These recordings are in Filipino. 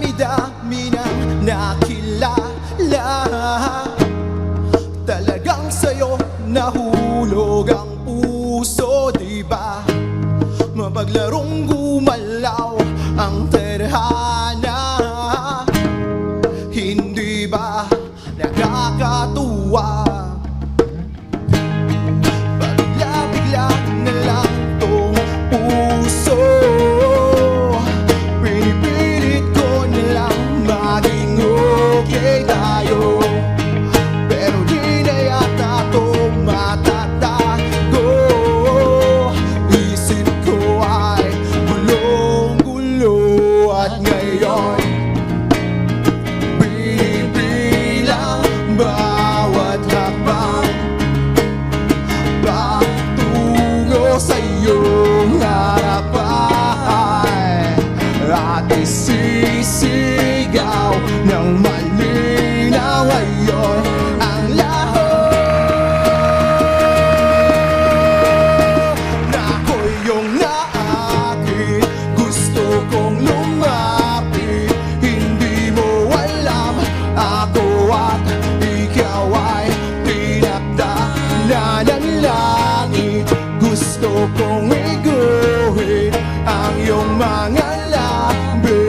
dami-dami nang nakilala. Talagang sa'yo nahulog ang puso, diba? Mapaglarong gumalaw ang tadhana. Hindi ba nakakatuwa? Pabigla-bigla na lang tong puso. Pinipilit ko na lang maging okay tayo, pero di na yata to matatago. Isip ko ay gulong-gulo at ngayon binibilang bawat hakbang patungo sa iyong harapan. At isisigaw ng malinaw ngayon ang lahat na ako'y iyong naakit. Gusto kong lumapit, hindi mo alam ako at ikaw ay tinakda na ng langit. Gusto kong iguhit ang iyong mga labi.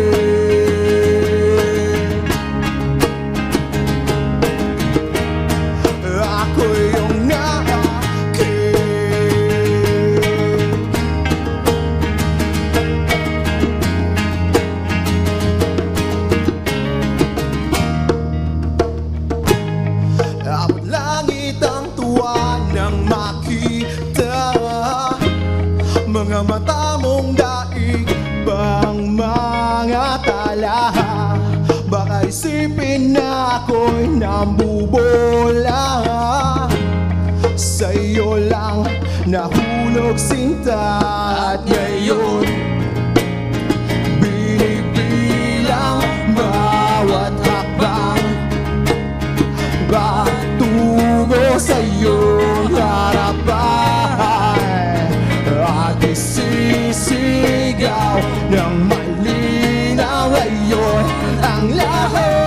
Ako'y iyong naakit. Abot langit ang tuwa nang makita mga mata mong daig bang mga tala. Baka isipin na ako'y nambubola, sa'yo lang nahulog sinta. At ngayon binibilang bawat hakbang patungo sa iyong harapan. At isisigaw ng malinaw ngayon ang lahat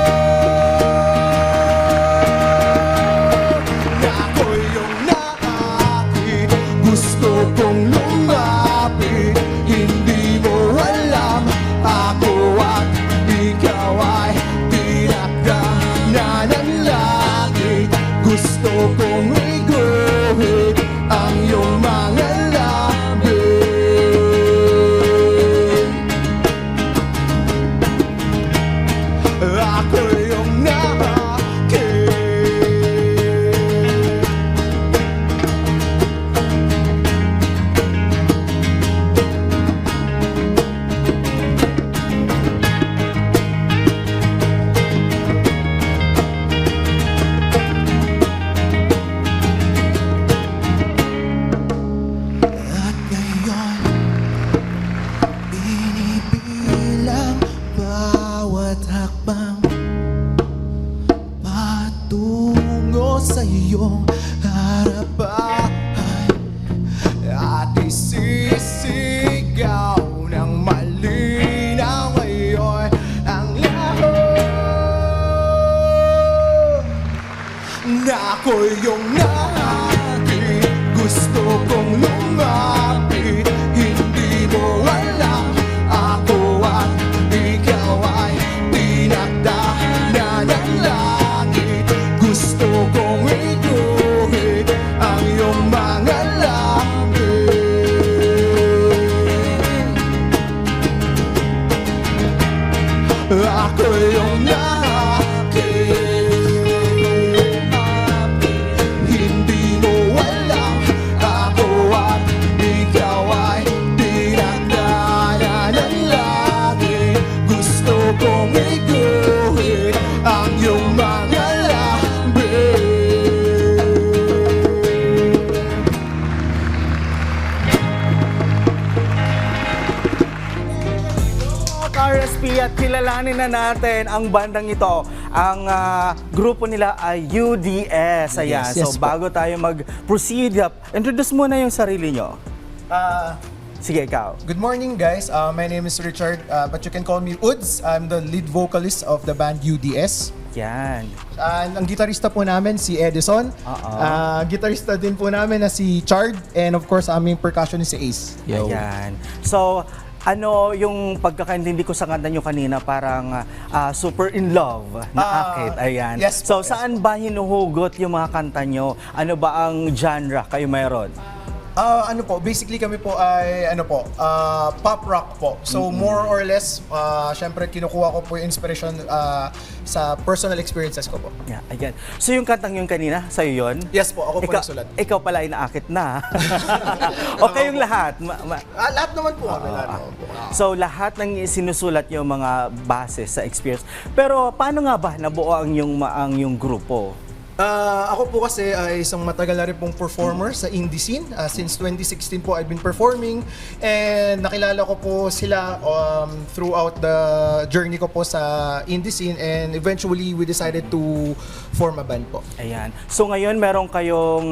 na ako'y iyong naakit. Gusto kong lumapit, hindi mo alam ako at ikaw ay tinakda na ng langit. Gusto kong iguhit ang iyong mga labi. Ako'y iyong naakit. At ngayon binibilang bawat hakbang patungo sa iyong harapan. At isisigaw ng malinaw ngayon ang lahat na ako'y iyong naakit. Gusto kong lumapit, hindi mo alam ako at ikaw ay tinakda na ng langit. Gusto kong iguhit ang iyong mga labi. Ako'y iyong naakit. Hindi mo alam ako at ikaw ay tinakda na ng langit. Gusto kong iguhit ang iyong mga labi. RSP at kilalanin na natin ang bandang ito. Ang grupo nila ay UDS. Ayan. Yes, yes So po. bago tayo mag-proceed, introduce muna yung sarili nyo. Sige, ikaw. Good morning, guys. My name is Richard, but you can call me Uds. I'm the lead vocalist of the band UDS. Yan. Ang gitarista po namin si Edison. Gitarista din po namin na si Chard. And of course, aming percussionist si Ace. Ayan. So, ano yung pagkakaintindi ko sa kanta nyo kanina, parang super in love na akit. Ayan. Yes So, po, saan ba hinuhugot yung mga kanta nyo? Ano ba ang genre kayo mayroon? Ano po, basically kami po ay pop rock po. So more or less, syempre kinukuha ko po yung inspiration sa personal experiences ko po. Yeah, ayan. So, yung kantang yun kanina, sa'yo yun? Yes po, ako po nagsulat. Ikaw pala ay naakit na. O kayong lahat? Lahat naman po kami. Lahat naman po. So, lahat ng sinusulat yung mga base sa experience. Pero, paano nga ba nabuo ang yung grupo? Ako po kasi ay isang matagal na rin pong performer sa indie scene. Since 2016 po I've been performing and nakilala ko po sila throughout the journey ko po sa indie scene and eventually we decided to form a band po. Ayan. So ngayon meron kayong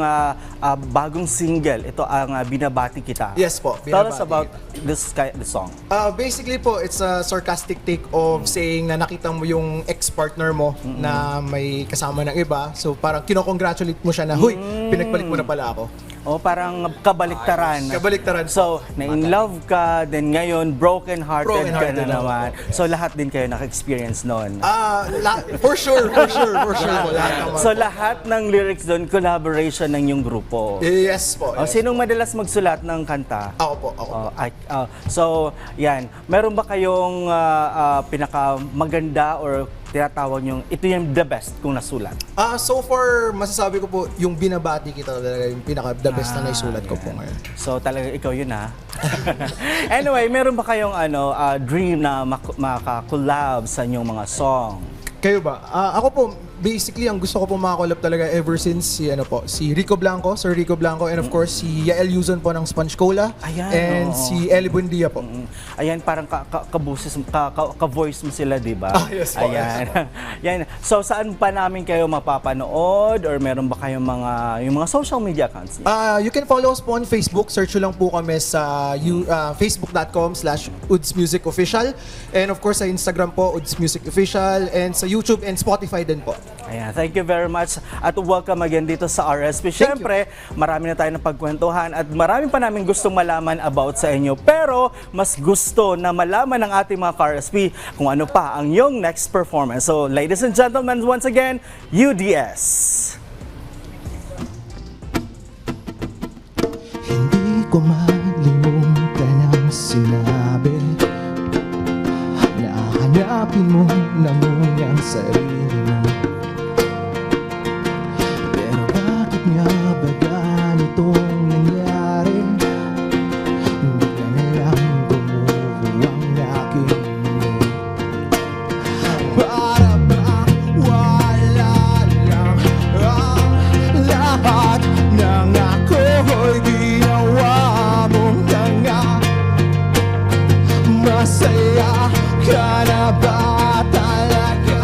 bagong single. Ito ang Binabati Kita. Yes po, Tell us Binabati about the song. Basically po, it's a sarcastic take of saying na nakita mo yung ex-partner mo na may kasama ng iba. So parang kinokongratulate mo siya na, huy, pinagpalit mo na pala ako. O parang kabaliktaran. Kabaliktaran. So, na-in love ka, then ngayon, broken-hearted ka Broken-hearted na ako. naman. So, lahat din kayo naka-experience noon. For sure po. Lahat naman So, po. lahat ng lyrics doon, collaboration ng yung grupo. Yes po. O, Yes. sinong madalas magsulat ng kanta? Ako po. So, yan. Meron ba kayong pinakamaganda or tinatawag yung ito yung the best kung nasulat? So far, masasabi ko po, yung Binabati Kita talaga yung pinaka-the best na naisulat ko po ngayon. So, talaga ikaw yun, ha? Anyway, meron ba kayong dream na maka-collab sa inyong mga song? Kayo ba? Ako po, basically, ang gusto ko po makakolab talaga ever since si Rico Blanco, Sir Rico Blanco, and of course, si Yael Yuzon po ng Sponge Cola, Ayan, and oo. si Ellie Buendia po. Ayan, parang ka-voice mo sila, di ba? Yes po. Ayan. Yan. So, saan pa namin kayo mapapanood? Or meron ba kayong yung mga social media accounts? You can follow us po on Facebook. Search nyo lang po kami sa facebook.com/udsmusicofficial. And of course, sa Instagram po, Uds Music Official. And sa YouTube and Spotify din po. Ayan, thank you very much at welcome again dito sa RSP. Siyempre, marami na tayo ng pagkwentuhan at marami pa namin gustong malaman about sa inyo. Pero, mas gusto na malaman ng ating mga ka-RSP kung ano pa ang yung next performance. So, ladies and gentlemen, once again, UDS. Hindi ko malimutan ang sinabi na hanapin mo na muna ang sarili mo. Pero bakit nga ba ganitong nangyari? Bigla na lang gumuho ang aking mundo. Para bang wala lang ang lahat ng ako'y ginawa mong tanga. Masaya ka na ba talaga?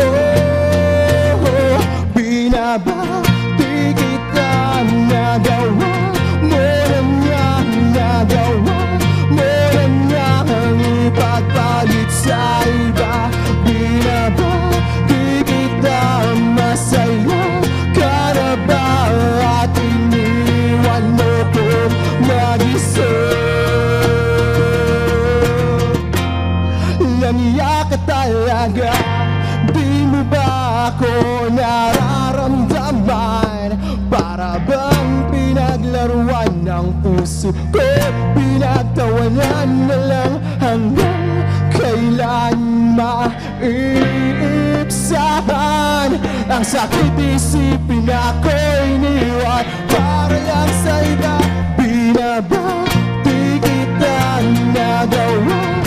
Oh, binabati kita, nagawa mo na nga ang ipagpalit sa iba. Binabati kita, masaya ka na ba at iniwan mo ko mag-isa? Naniyak ka talaga, di mo ba ako nararamdaman? Para bang pinaglaruan ng puso ko, pinagtawanan na lang hanggang kailan maiipsahan? Ang sakit isipin ako'y iniwan para lang sa iba. Binabati kita, nagawa